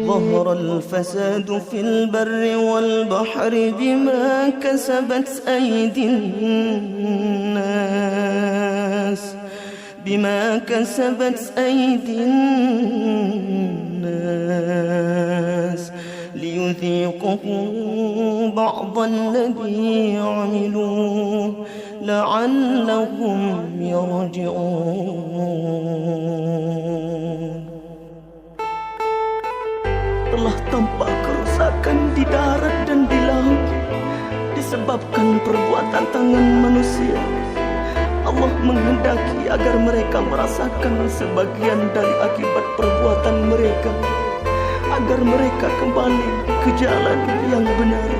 ظهر الفساد في البر والبحر بما كسبت أيدي الناس ليذيقهم بعض الذي عملوا لعلهم يرجعون. Telah tampak kerusakan di darat dan di laut disebabkan perbuatan tangan manusia. Allah menghendaki agar mereka merasakan sebagian dari akibat perbuatan mereka, agar mereka kembali ke jalan yang benar.